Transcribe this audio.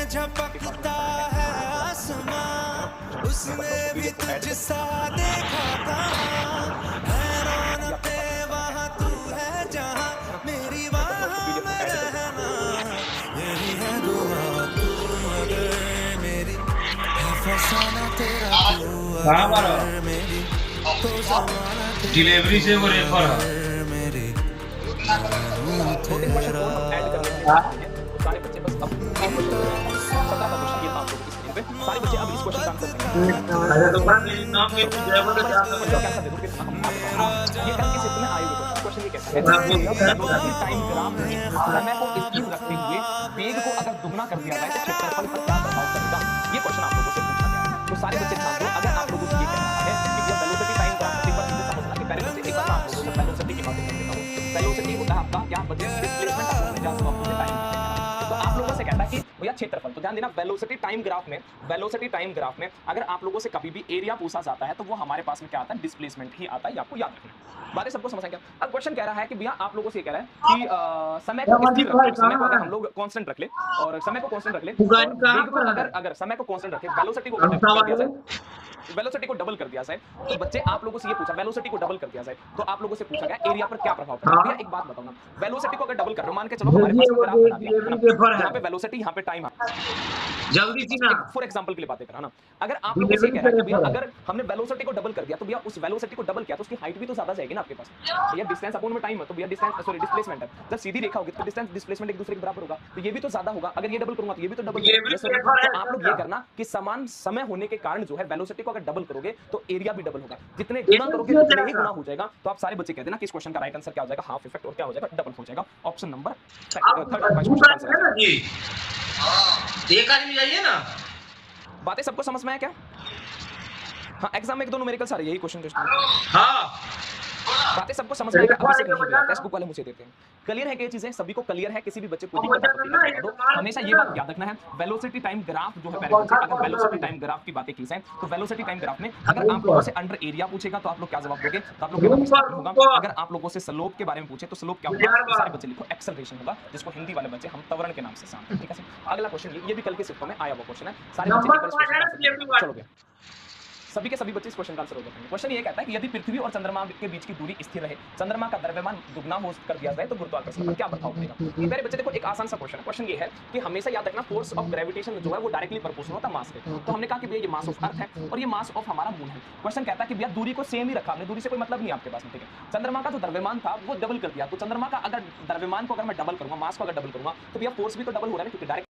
में झपकता है आसमां, उसने भी तुझसा देखा कहाँ, है रौनके वहाँ तू है जहाँ, मेरी वहाँ में रहना, यही है दुआ तू अगर मेरी, है फसाना तेरा तू अगर मेरी, तो जमाना डिलीवरी से वो रेफर है। मेरी सारे बच्चे बस अब एक क्वेश्चन 17 का क्वेश्चन ये था आप लोगों की स्क्रीन पे। सारे बच्चे अब इस क्वेश्चन का आंसर देंगे। अरे तो बड़ा मेरी नाम के ड्राइवर का क्या क्वेश्चन का आंसर दे दो फिर हम आगे बढ़ेंगे। ये कल के शिफ्ट में आएगा क्वेश्चन ये कहता है वेलोसिटी टाइम ग्राफ में समय को स्थिर रखते हुए वेग को अगर दुगना कर दिया जाए तो क्षेत्रफल पर क्या प्रभाव पड़ेगा। ये क्वेश्चन आप लोगों से पूछा गया है। तो सारे बच्चे ध्यान दो, अगर आप लोगों से ये कहना है कि ये वेलोसिटी टाइम ग्राफ एक बार मुझे समझना कि पहले मुझे एक बार आप लोगों से वेलोसिटी की बातें कर देता हूं। वेलोसिटी होता है आपका क्या बच्चे डिस्प्लेसमेंट आप लोगों ने जान मुझे टाइम तो आप लोगों से कहता है कि भैया क्षेत्रफल। तो ध्यान देना वेलोसिटी टाइम ग्राफ में अगर आप लोगों से कभी भी एरिया पूछा जाता है तो वो हमारे पास में क्या आता है, डिस्प्लेसमेंट ही आता है। आपको याद रखना, बातें सबको समझ क्या। अब क्वेश्चन कह रहा है कि भैया आप लोगों से ये कह रहा है कि समय को स्थिर रखें, समय को अगर हम लोग कांस्टेंट रख ले और समय को कांस्टेंट रख ले और वेग को अगर समय को कांस्टेंट रखे, वेलोसिटी को डबल कर दिया जाए तो बच्चे आप लोगों से ये पूछा वेलोसिटी को डबल कर दिया जाए तो आप लोगों से पूछा गया एरिया पर क्या प्रभाव पड़ेगा। भैया एक बात बताओ ना, वेलोसिटी को अगर डबल कर रहे हो, मान के चलो हमारे पास ग्राफ बना दिया, यहाँ पे वेलोसिटी यहाँ पे टाइम जल्दी सी ना फॉर एग्जांपल के लिए बातें करा ना, अगर आप लोगों से कह रहा है कि भैया अगर हमने वेलोसिटी को डबल कर दिया तो भैया उस वेलोसिटी को डबल किया तो उसकी हाइट भी तो ज्यादा जाएगी ना आपके पास। भैया डिस्टेंस अपॉन में टाइम है तो भैया डिस्प्लेसमेंट है, जब सीधी रेखा होगी तो डिस्टेंस डिस्प्लेसमेंट एक दूसरे के बराबर होगा तो ये भी तो ज्यादा होगा। अगर ये डबल करूंगा तो ये भी तो डबल होगा। तो आप लोग ये करना कि समान समय होने के कारण जो है वेलोसिटी को अगर डबल करोगे तो एरिया भी डबल होगा, जितने गुना करोगे उतने ही गुना हो जाएगा। तो आप सारे बच्चे कहते हैं ना कि इस क्वेश्चन का राइट आंसर क्या हो जाएगा, हाफ इफेक्ट, और क्या हो जाएगा, डबल हो जाएगा। ऑप्शन नंबर थर्ड जी एक आदमी जाइए ना। बातें सबको समझ में आया क्या? हाँ, एग्जाम में एक दो न्यूमेरिकल सारे यही क्वेश्चन हाँ बातें सबको समझ में आएगा। अभी से नहीं टेक्स्ट बुक वाले मुझे देते हैं। क्लियर है कि ये चीजें सभी को क्लियर है, किसी भी बच्चे को दिक्कत है तो हमेशा ये बात याद रखना है। वेलोसिटी टाइम ग्राफ जो है पहले बच्चे, अगर वेलोसिटी टाइम ग्राफ की बातें की जाए तो वेलोसिटी टाइम ग्राफ में अगर आप लोगों से अंडर एरिया पूछेगा तो आप लोग क्या जवाब दोगे, तो आप लोग होगा। अगर आप लोगों से स्लोप के बारे में पूछे तो स्लोप क्या होगा, तो सारे बच्चे लिखो एक्सेलरेशन होगा, जिसको हिंदी वाले बच्चे हम त्वरण के नाम से जानते हैं। ठीक है, अगला क्वेश्चन ये भी कल के शिफ्टों में आया हुआ क्वेश्चन है। सारे बच्चे चलो गया, सभी के सभी बच्चे इस क्वेश्चन का आंसर हो जाएंगे। क्वेश्चन ये कहता है कि यदि पृथ्वी और चंद्रमा के बीच की दूरी स्थिर रहे, चंद्रमा का द्रव्यमान दुगना हो कर दिया जाए तो गुरुत्वाकर्षण पर क्या प्रभाव पड़ेगा। तो मेरे बच्चे देखो एक आसान सा क्वेश्चन है। क्वेश्चन ये है कि हमेशा याद रखना फोर्स ऑफ ग्रेविटेशन जो है वो डायरेक्टली प्रोपोर्शनल होता है मास के। तो हमने कहा कि भैया ये मास ऑफ अर्थ है और ये मास ऑफ हमारा मून है। क्वेश्चन कहता है कि भैया दूरी को सेम ही रखा, हमने दूरी से कोई मतलब नहीं आपके पास में। ठीक है, चंद्रमा का जो द्रव्यमान था वो डबल कर दिया, तो चंद्रमा का अगर द्रव्यमान को अगर मैं डबल करूंगा, मास को अगर डबल करूंगा तो भैया फोर्स भी तो डबल हो रहा है ना, क्योंकि डायरेक्ट